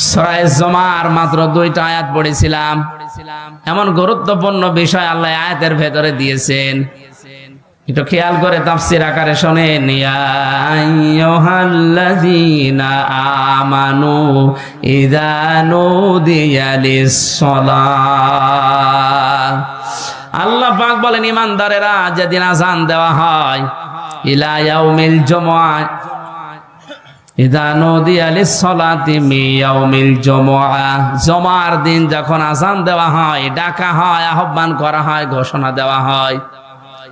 সূরা জুমার মাত্র 2টা আয়াত পড়েছিলাম। এমন গুরুত্বপূর্ণ বিষয় আল্লাহ আয়াতের ভেতরে দিয়েছেন, একটু খেয়াল করে তাফসীর আকারে শোনেন। ইয়া আইয়ুহাল্লাযীনা আমানু ইযা নুদিয়া লিস-সালাহ, আল্লাহ পাক বলেন ঈমানদারেরা যেদিন আযান দেওয়া হয়, ইলা ইয়াউমিল জুমআ ইযা নুদিয়া লিস-সালাতি মিন ইয়াউমিল জুমআ, জুমার দিন যখন আযান দেওয়া হয়, ডাকা হয়, আহ্বান করা হয়, ঘোষণা দেওয়া হয়,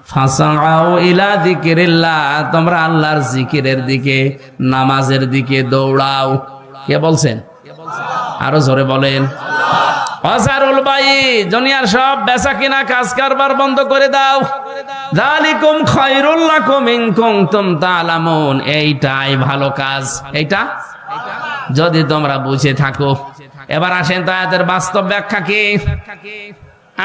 ফাসাউ ইলা যিকিরিল্লাহ, তোমরা আল্লাহর জিকিরের দিকে, নামাজের দিকে দৌড়াও। কে বলছেন? আরো জোরে বলেন। ওয়াজারুল বাই, দুনিয়ার সব বেচা কিনা কাজ কারবার বন্ধ করে দাও। যালিকুম খায়রুল লাকুম ইন কুনতুম তা'লামুন, এইটাই ভালো কাজ, এইটা যদি তোমরা বুঝে থাকো। এবার আসেন তো আয়াতের বাস্তব ব্যাখ্যা কি।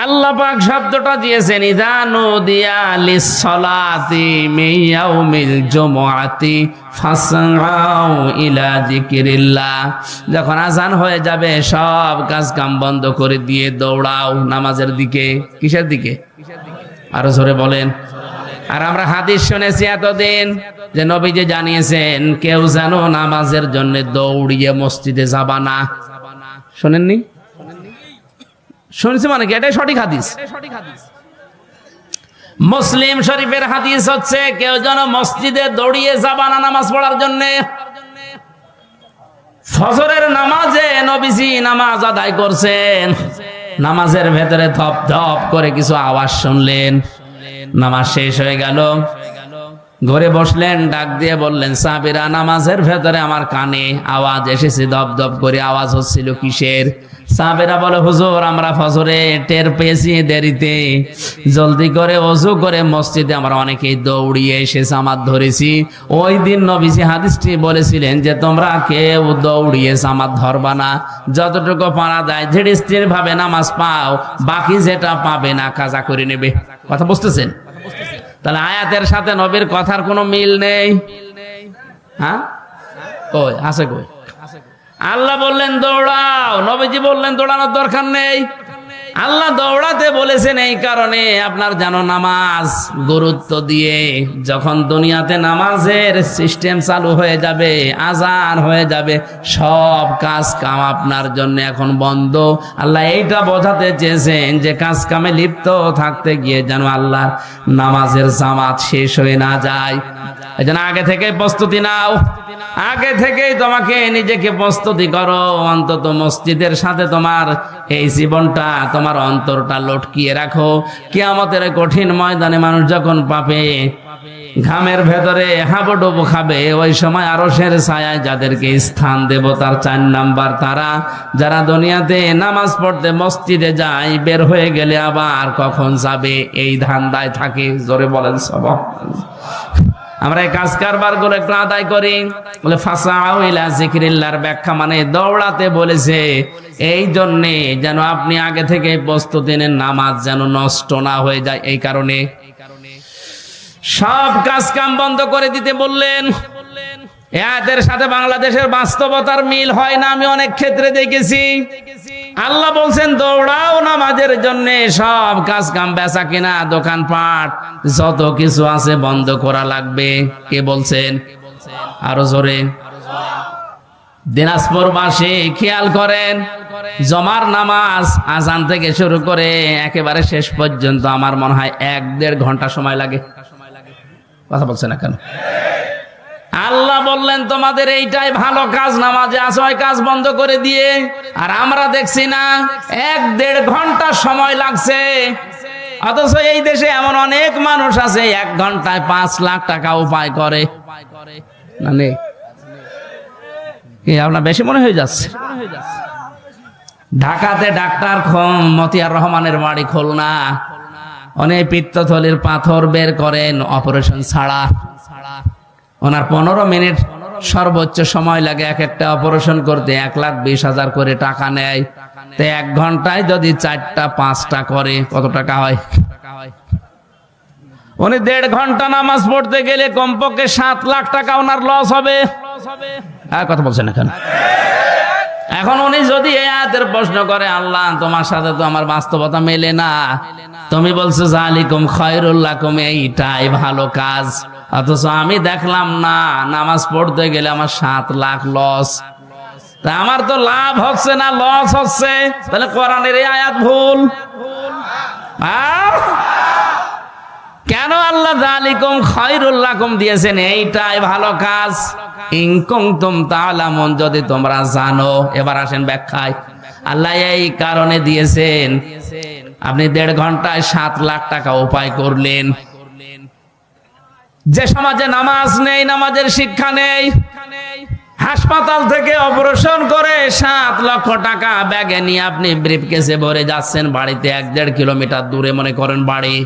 আল্লাহ পাক শব্দটা দিয়েছেন ইযা নুদিয়া লিস-সালাতি মিন ইয়াউমিল জুমআতি ফাসআউ ইলা যিকিরিল্লাহ, যখন আযান হয়ে যাবে সব কাজ কাম বন্ধ করে দিয়ে দৌড়াও নামাজের দিকে। কিসের দিকে? আরো জোরে বলেন। আর আমরা হাদিস শুনেছি এতদিন যে নবীজি জানিয়েছেন কেউ যেন নামাজের জন্য দৌড়িয়ে মসজিদে যাবা না। শুনেননি? শুনছি মানে কি? এটাই সঠিক হাদিস। মুসলিম শরীফের হাদিস হচ্ছে কেউ যেন মসজিদে দৌড়িয়ে যাবা না নামাজ পড়ার জন্য। ফজরের নামাজে নবীজি নামাজ আদায় করছেন, নামাজের ভেতরে ধপ ধপ করে কিছু আওয়াজ শুনলেন, নামাজ শেষ হয়ে গেল, ঘরে বসলেন, ডাক দিয়ে বললেন সাহাবীরা নামাজের ভেতরে আমার কানে আওয়াজ এসেছে, ধপ ধপ করে আওয়াজ হচ্ছিল, কিসের? সাহাবীরা বলে হুজুর আমরা ফজরে টের পেয়েছি দেরিতে, জলদি করে ওযু করে মসজিদে আমরা অনেকেই দৌড়িয়ে এসে জামাত ধরেছি। ওই দিন নবীজি হাদিসটি বলেছিলেন যে তোমরা কেউ দৌড়িয়ে জামাত ধরবা না, যতটুকু পারা যায় ধীরে স্থির ভাবে নামাজ পাও, বাকি যেটা পাবে না কাজা করে নেবে। কথা বুঝতেছেন? তাহলে আয়াতের সাথে নবীর কথার কোনো মিল নেই। হ্যাঁ কই আছে? কই? আল্লাহ বললেন দৌড়াও, নবীজি বললেন দৌড়ানোর দরকার নেই। আল্লাহ দৌড়াতে বলেছেন এই কারণে আপনার যেন নামাজ গুরুত্ব দিয়ে, যখন দুনিয়াতে নামাজের সিস্টেম চালু হয়ে যাবে, আজান হয়ে যাবে, সব কাজ কাম আপনার জন্য এখন বন্ধ। আল্লাহ এইটা বোঝাতে চেয়েছেন যে কাজ কামে লিপ্ত থাকতে গিয়ে যেন আল্লাহ নামাজের জামাত শেষ হয়ে না যায়। এই জন্য আগে থেকে প্রস্তুতি নাও, আগে থেকেই তোমাকে নিজেকে প্রস্তুতি করো, অন্তত মসজিদের সাথে তোমার এই জীবনটা, তোমার অন্তরটা লটকিয়ে রাখো। কিয়ামতের কঠিন ময়দানে মানুষ যখন পাবে, ঘামের ভেতরে হাবুডুবু খাবে, ওই সময় আরশের ছায়ায় যাদেরকে স্থান দেব তার 4 নাম্বার তারা, যারা দুনিয়াতে নামাজ পড়তে মসজিদে যায়, বের হয়ে গেলে আবার কখন যাবে এই ধান্দায় থাকে। জোরে বলেন সুবহানাল্লাহ। আমরা এই কাজ কারবার গুলো একটু আদায় করি। বলে ফাসাউ ইলা যিকিরিল্লাহর ব্যাখ্যা মানে দৌড়াতে বলেছে এই জন্যে যেন আপনি আগে থেকে প্রস্তুতি নেন, নামাজ যেন নষ্ট না হয়ে যায়। এই কারণে সব কাজ কাম বন্ধ করে দিতে বললেন। এদের সাথে বাংলাদেশের বাস্তবতার মিল হয় না, আমি অনেক ক্ষেত্রে দেখেছি। আল্লাহ বলছেন দৌড়াও নামাজের জন্য, সব কাজ কাম বেচা কিনা দোকানপাট যত কিছু আছে বন্ধ করা লাগবে। কে বলছেন? আরো জোরে। দিনাজপুরবাসী খেয়াল করেন, জমার নামাজ আজান থেকে শুরু করে একেবারে শেষ পর্যন্ত আমার মনে হয় 1-1.5 ঘন্টা সময় লাগে। কথা বলছে না কেন? আল্লাহ বললেন তোমাদের এইটাই ভালো কাজ, নামাজে আসো, ওই কাজ বন্ধ করে দিয়ে। আর আমরা দেখছি না 1-1.5 ঘন্টা সময় লাগছে। অথচ এই দেশে এমন অনেক মানুষ আছে 1 ঘন্টায় 5 লাখ টাকা উপায় করে। না নেই? আপনার বেশি মনে হয়ে যাচ্ছে। ঢাকাতে ডাক্তার মতিয়ার রহমানের বাড়ি খুলনা, অনেক পিত্তথলির পাথর বের করেন অপারেশন ছাড়া। ওনার 15 মিনিট সর্বোচ্চ সময় লাগে এক একটা অপারেশন করতে, 1,20,000 করে টাকা নেয়। তো 1 ঘন্টায় যদি 4টা 5টা করে কত টাকা হয়? উনি 1.5 ঘন্টা নামাজ পড়তে গেলে কমপক্ষে 7 লাখ টাকা ওনার লস হবে। কথা বলছেন এখানে? এখন উনি যদি এই আয়াতের প্রশ্ন করে, আল্লাহ তোমার সাথে তো আমার বাস্তবতা মেলে না, তুমি বলছো যালিকুম খায়রুল লাকুম, এইটাই ভালো কাজ, অথচ আমি দেখলাম না নামাজ পড়তে গেলে আমার 7 লাখ লস, তা আমার তো লাভ হচ্ছে না লস হচ্ছে, তাহলে কোরআনের এই আয়াত ভুল। কেন আল্লাহ যালিকুম খায়রুল লাকুম দিয়েছেন, এইটাই ভালো কাজ? ইন কুনতুম তা'লামুন, যদি তোমরা জানো। এবার আসেন ব্যাখ্যায়। আল্লাহ এই কারণে দিয়েছেন, আপনি 1.5 ঘন্টায় 7 লাখ টাকা উপায় করলেন। যে সমাজে নামাজ নেই, নামাজের শিক্ষা নেই, হাসপাতাল থেকে অপারেশন করে 7 লক্ষ টাকা ব্যাগে নিয়ে আপনি ব্রিফকেসে ভরে যাচ্ছেন বাড়িতে, 1-1.5 কিলোমিটার দূরে মনে করেন বাড়ি।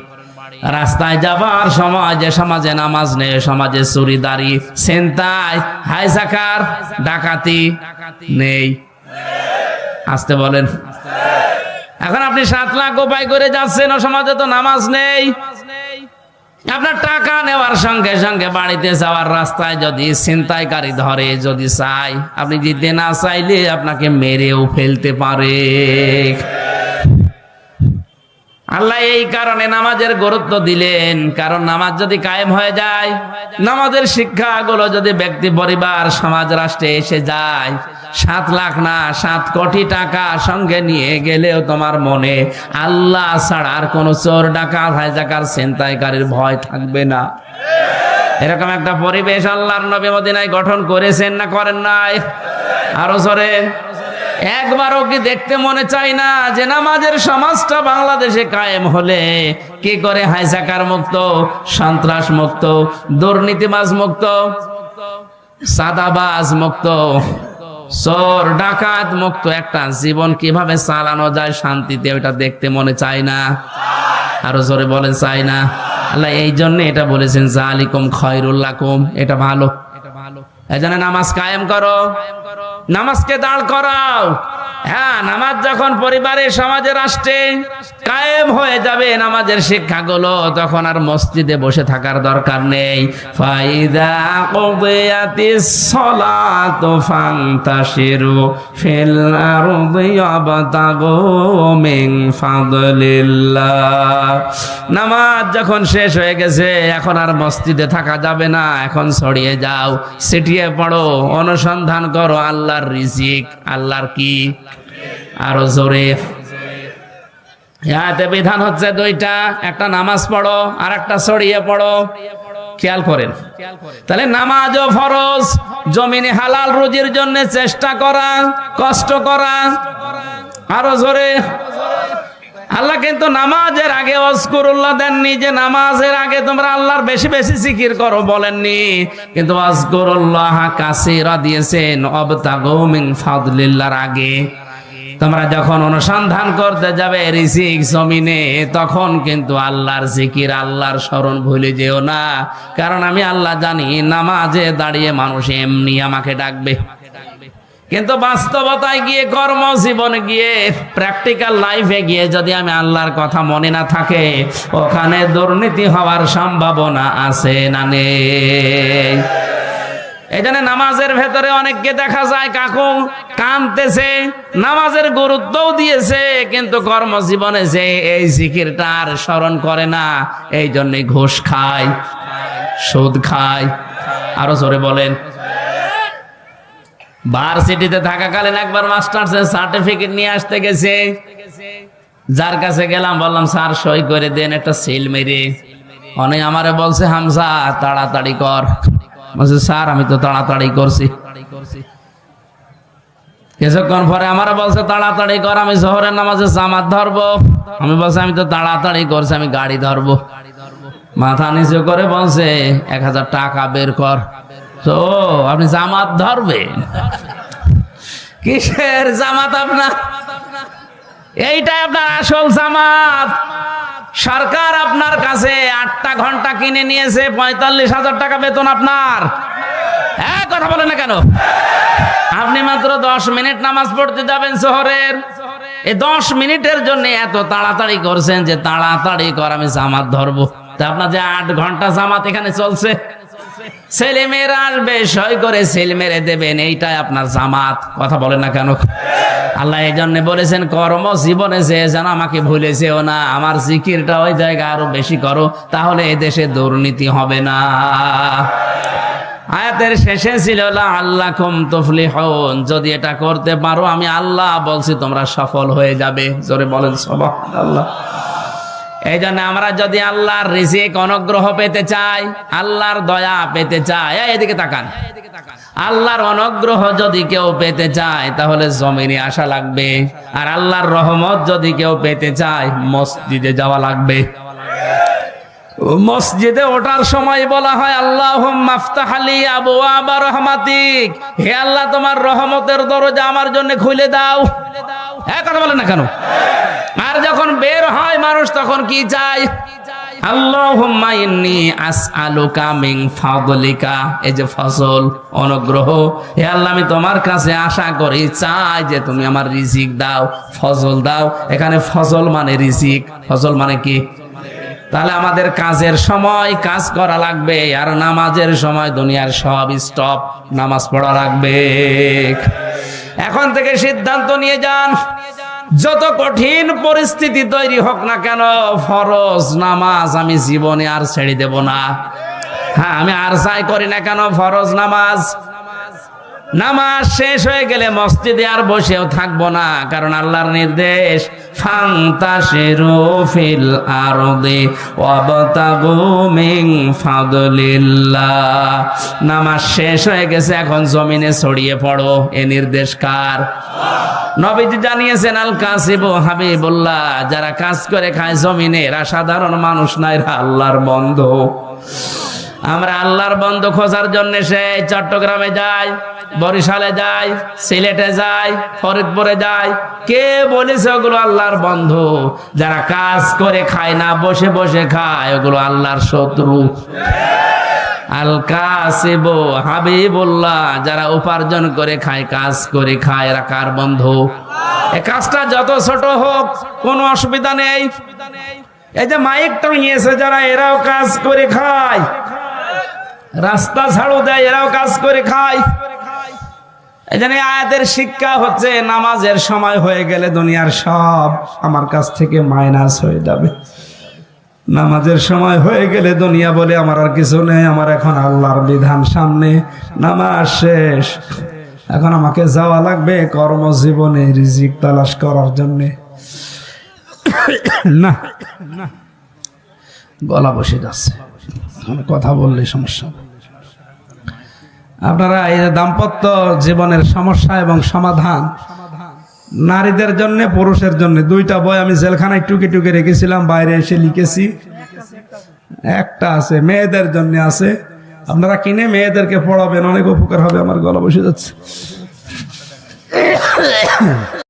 রাস্তায় যাবার সময় যে সমাজে নামাজ নেই, সমাজে চুরিদারি, ছিনতাই, হাইজাকার, ডাকাতি নেই। আসতে বলেন। এখন আপনি 7 লাখ উপায় করে যাচ্ছেন, ও সমাজে তো নামাজ নেই। আপনার টাকা নেওয়ার সঙ্গে সঙ্গে বাড়িতে যাওয়ার রাস্তায় যদি ছিনতাইকারী ধরে, যদি চাই, আপনি দিতে না চাইলে আপনাকে মেরেও ফেলতে পারে। আল্লাহ এই কারণে নামাজের গুরুত্ব দিলেন, কারণ নামাজ যদি কায়েম হয়ে যায়, নামাজের শিক্ষাগুলো যদি ব্যক্তি, পরিবার, সমাজ, রাষ্ট্রে এসে যায়, 7 লাখ না 7 কোটি টাকা সঙ্গে নিয়ে গেলেও তোমার মনে আল্লাহ ছাড়া আর কোন চোর, ডাকাত, হাইজাকার, ছিনতাইকারীর ভয় থাকবে না। এরকম একটা পরিবেশ আল্লাহর নবী মদিনায় গঠন করেছেন না করেন নাই? আরো জোরে। একবারও কি দেখতে মনে চায় না যে নামাজের সমাজটা বাংলাদেশে কায়েম হলে কি করে হাইজাকার মুক্ত, সন্ত্রাস মুক্ত, দুর্নীতিবাজ মুক্ত, সাদাবাজ মুক্ত, চোর ডাকাত মুক্ত একটা জীবন কিভাবে চালানো যায় শান্তিতে, ওটা দেখতে মনে চায় না? আরো জোরে বলেন, চাই না। আল্লাহ এই জন্য এটা বলেছেন যালিকুম খায়রুল লাকুম, এটা ভালো। এজন্য নামাজ কায়েম করো, নামাজকে দাঁড় করাও। হ্যাঁ, নামাজ যখন পরিবারে, সমাজে, রাষ্ট্রে কায়েম হয়ে যাবে নামাজের শিক্ষাগুলো, তখন আর মসজিদে বসে থাকার দরকার নেই। ফাইদা কুদিয়াতিস সালাতু ফান্তাশিরু ফিল আরদি ওয়াবতাগু মিন ফাদলিল্লাহ। নামাজ যখন শেষ হয়ে গেছে, এখন আর মসজিদে থাকা যাবে না, এখন ছড়িয়ে যাও, ছিটিয়ে পড়ো, অনুসন্ধান করো আল্লাহর রিজিক। আল্লাহর কি? আরো জোরে। এতে বিধান হচ্ছে 2টা, একটা নামাজ পড়ো আর একটা ছড়িয়ে পড়ো। খেয়াল করেন, তাহলে নামাজও ফরজ, জমিনে হালাল রুজির জন্য চেষ্টা করা, কষ্ট করা। আরো জোরে। আল্লাহ কিন্তু নামাজের আগে ওয়াজকুরুল্লাহ দেননি, যে নামাজের আগে তোমরা আল্লাহর বেশি বেশি জিকির করো, বলেননি। কিন্তু ওয়াজকুরুল্লাহ কাসীরা দিয়েছেন, ওয়াবতাগু মিন ফাদলিল্লাহর আগে। তোমরা যখন অনুসন্ধান করতে যাবে রিজিক জমিনে, তখন কিন্তু আল্লাহর জিকির, আল্লাহর স্মরণ ভুলে যেও না, কারণ আমি আল্লাহ জানি নামাজে দাঁড়িয়ে মানুষ এমনি আমাকে ডাকবে। কিন্তু বাস্তবতায় গিয়ে, কর্মজীবনে গিয়ে, প্র্যাকটিক্যাল লাইফে গিয়ে যদি আমি আল্লাহর কথা মনে না থাকে, ওখানে দুর্নীতি হওয়ার সম্ভাবনা আছে না নেই? এই জন্য নামাজের ভেতরে অনেককে দেখা যায় কাকু কাঁদতেছে, নামাজের গুরুত্বও দিয়েছে, কিন্তু কর্মজীবনে যে এই জিকিরটা আর স্মরণ করে না, এই জন্যই ঘুষ খায়, সুদ খায়। আরো জোরে বলেন। ভার্সিটিতে থাকাকালীন একবার মাস্টার্সের সার্টিফিকেট নিয়ে আসতে গেছে, যার কাছে গেলাম, বললাম স্যার সই করে দেন একটা সিল মেরে। অনেক আমারে বলছে হামজা তাড়াতাড়ি কর। বলছে স্যার আমি তো তাড়াতাড়ি করছি। কিছুক্ষণ পরে আমার বলছে তাড়াতাড়ি কর, আমি জোহরের নামাজে জামাত ধরবো। আমি বলছি আমি তো তাড়াতাড়ি করছি, আমি গাড়ি ধরবো। মাথা নিচু করে বলছে 1000 টাকা বের কর। তো আপনি জামাত ধরবেন? কিসের জামাত আপনার? এইটাই আপনার আসল জামাত। সরকার আপনার কাছে 8টা ঘন্টা কিনে নিয়েছে, 45,000 টাকা বেতন আপনার। হ্যাঁ, কথা বলেন না কেন? আপনি মাত্র 10 মিনিট নামাজ পড়তে যাবেন শহরের, এই 10 মিনিটের জন্য এত তাড়াতাড়ি করছেন যে তাড়াতাড়ি কর, আমি জামাত ধরবো। তা আপনার যে 8 ঘন্টা জামাত এখানে চলছে, ছেলে মেয়েরা আসবে, সই করে সিল মেরে দেবেন, এইটাই আপনার জামাত। কথা বলেন না কেন? আল্লাহ এই জন্য বলেছেন কর্ম জীবনে যে যেন আমাকে ভুলেছেও না, আমার জিকিরটা ওই জায়গায় আরো বেশি করো, তাহলে এদেশে দুর্নীতি হবে না। আয়াতের শেষে ছিল লাআল্লাকুম তুফলিহুন, যদি এটা করতে পারো আমি আল্লাহ বলছি তোমরা সফল হয়ে যাবে। জোরে বলেন সুবহানাল্লাহ। এই জন্য আমরা যদি আল্লাহর রিজিক অনুগ্রহ পেতে চাই, আল্লাহর দয়া পেতে চাই, এদিকে তাকান, আল্লাহর অনুগ্রহ যদি কেউ পেতে চায় তাহলে জমিনে আসা লাগবে, আর আল্লাহর রহমত যদি কেউ পেতে চায় মসজিদে যাওয়া লাগবে। মসজিদে ওঠার সময় বলা হয় আল্লাহুম্মা আফতাহ লি আবওয়াবা রাহমাতিক, হে আল্লাহ তোমার রহমতের দরজা আমার জন্য খুলে দাও। কথা বলেন না কেন? আর যখন বের হয় মানুষ তখন কি চায়? আল্লাহুম্মা ইন্নী আসআলুকা মিন ফাদলিকা, এই যে ফজল অনুগ্রহ, হে আল্লাহ আমি তোমার কাছে আশা করি, চাই যে তুমি আমার রিজিক দাও, ফজল দাও। এখানে ফজল মানে রিজিক, ফজল মানে কি? তাহলে আমাদের কাজের সময় কাজ করা লাগবে, আর নামাজের সময় দুনিয়ার সব স্টপ, নামাজ পড়া লাগবে। এখন থেকে সিদ্ধান্ত নিয়ে যান, যত কঠিন পরিস্থিতি তৈরি হোক না কেন, ফরজ নামাজ আমি জীবনে আর ছেড়ে দেব না। হ্যাঁ, আমি আর চাই করি না কেন, ফরজ নামাজ, নামাজ শেষ হয়ে গেলে মসজিদে আর বসেও থাকবো না, কারণ আল্লাহর নির্দেশ ফান্তাশিরু ফিল আরদি ওয়াবতাগু মিন ফাদলিল্লাহ। নামাজ শেষ হয়ে গেছে, এখন জমিনে ছড়িয়ে পড়ো, এ নির্দেশ কার? নবীজি জানিয়েছেন আল কাসিবু হাবিবুল্লাহ, যারা কাজ করে খায় জমিনে, এরা সাধারণ মানুষ না, এরা আল্লাহর বন্ধু। আমরা আল্লাহর বন্ধু খোঁজার জন্য সেই চট্টগ্রামে যাই, বরিশালে যাই, সিলেটে যাই, ফরিদপুরে যাই। কে বলেছে ওগুলো আল্লাহর বন্ধু? যারা কাজ করে খায় না, বসে বসে খায়, ওগুলো আল্লাহর শত্রু। আল কাসিবু হাবিবুল্লাহ, যারা উপার্জন করে খায়, কাজ করে খায়, এরা কার বন্ধু? এই কাজটা যত ছোট হোক কোনো অসুবিধা নেই। এই যে মাইক টাঙিয়েছে যারা, এরাও কাজ করে খায়, রাস্তা ঝাড়ু দেয়, এরাও কাজ করে খায়। এই জন্য আয়াতের শিক্ষা হচ্ছে নামাজের সময় হয়ে গেলে দুনিয়ার সব আমার কাছ থেকে মাইনাস হয়ে যাবে। নামাজের সময় হয়ে গেলে দুনিয়া বলে আমার আর কিছু নেই, আমার এখন আল্লাহর বিধান সামনে, নামাজ শেষ, এখন আমাকে যাওয়া লাগবে কর্মজীবনে রিজিক তালাশ করার জন্যে। না, গলা বসে যাচ্ছে, কথা বললে সমস্যা। আপনারা এই দাম্পত্য জীবনের সমস্যা এবং সমাধান, নারীদের জন্য পুরুষের জন্য, দুইটা বই আমি জেলখানায় টুকে টুকে রেখেছিলাম, বাইরে এসে লিখেছি। একটা আছে মেয়েদের জন্য আছে, আপনারা কিনে মেয়েদেরকে পড়াবেন, অনেক উপকার হবে। আমার গলা বসে যাচ্ছে।